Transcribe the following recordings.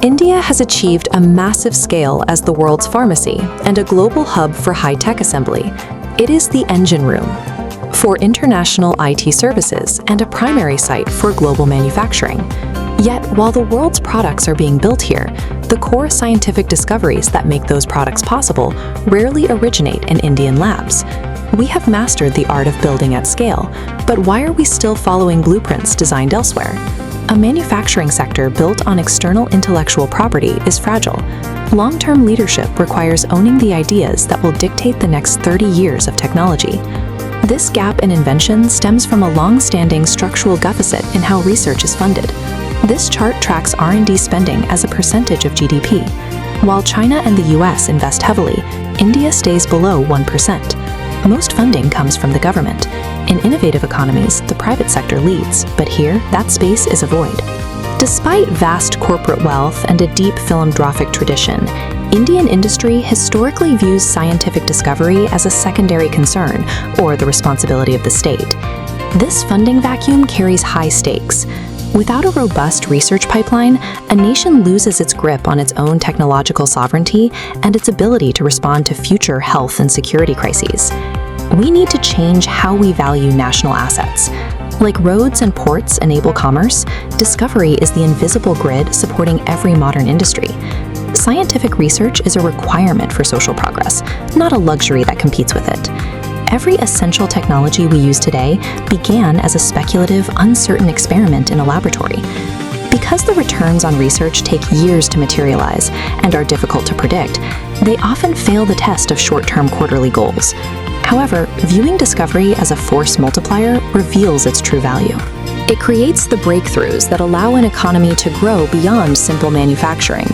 India has achieved a massive scale as the world's pharmacy and a global hub for high-tech assembly. It is the engine room for international IT services and a primary site for global manufacturing. Yet, while the world's products are being built here, the core scientific discoveries that make those products possible rarely originate in Indian labs. We have mastered the art of building at scale, but why are we still following blueprints designed elsewhere? A manufacturing sector built on external intellectual property is fragile. Long-term leadership requires owning the ideas that will dictate the next 30 years of technology. This gap in invention stems from a long-standing structural deficit in how research is funded. This chart tracks R&D spending as a percentage of GDP. While China and the US invest heavily, India stays below 1%. Most funding comes from the government. In innovative economies, the private sector leads, but here, that space is a void. Despite vast corporate wealth and a deep philanthropic tradition, Indian industry historically views scientific discovery as a secondary concern or the responsibility of the state. This funding vacuum carries high stakes. Without a robust research pipeline, a nation loses its grip on its own technological sovereignty and its ability to respond to future health and security crises. We need to change how we value national assets. Like roads and ports enable commerce, discovery is the invisible grid supporting every modern industry. Scientific research is a requirement for social progress, not a luxury that competes with it. Every essential technology we use today began as a speculative, uncertain experiment in a laboratory. Because the returns on research take years to materialize and are difficult to predict, they often fail the test of short-term quarterly goals. However, viewing discovery as a force multiplier reveals its true value. It creates the breakthroughs that allow an economy to grow beyond simple manufacturing.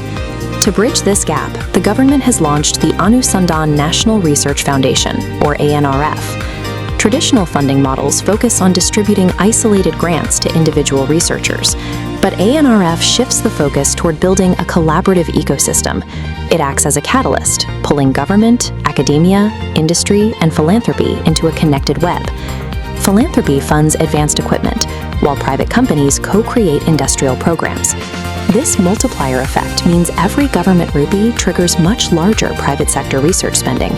To bridge this gap, the government has launched the Anusandhan National Research Foundation, or ANRF. Traditional funding models focus on distributing isolated grants to individual researchers, but ANRF shifts the focus toward building a collaborative ecosystem. It acts as a catalyst, pulling government, academia, industry, and philanthropy into a connected web. Philanthropy funds advanced equipment, while private companies co-create industrial programs. This multiplier effect means every government rupee triggers much larger private sector research spending.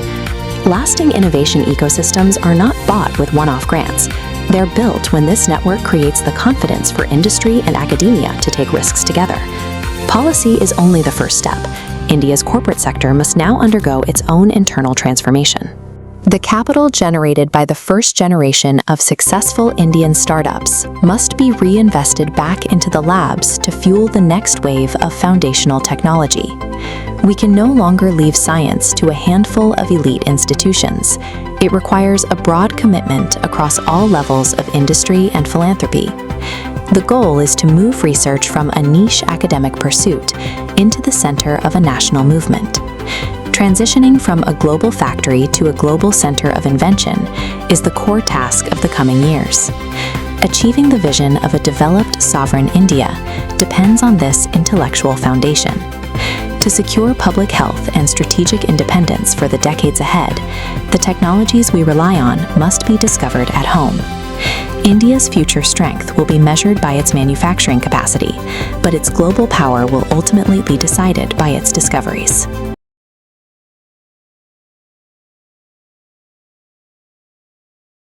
Lasting innovation ecosystems are not bought with one-off grants. They're built when this network creates the confidence for industry and academia to take risks together. Policy is only the first step. India's corporate sector must now undergo its own internal transformation. The capital generated by the first generation of successful Indian startups must be reinvested back into the labs to fuel the next wave of foundational technology. We can no longer leave science to a handful of elite institutions. It requires a broad commitment across all levels of industry and philanthropy. The goal is to move research from a niche academic pursuit into the center of a national movement. Transitioning from a global factory to a global center of invention is the core task of the coming years. Achieving the vision of a developed, sovereign India depends on this intellectual foundation. To secure public health and strategic independence for the decades ahead, the technologies we rely on must be discovered at home. India's future strength will be measured by its manufacturing capacity, but its global power will ultimately be decided by its discoveries.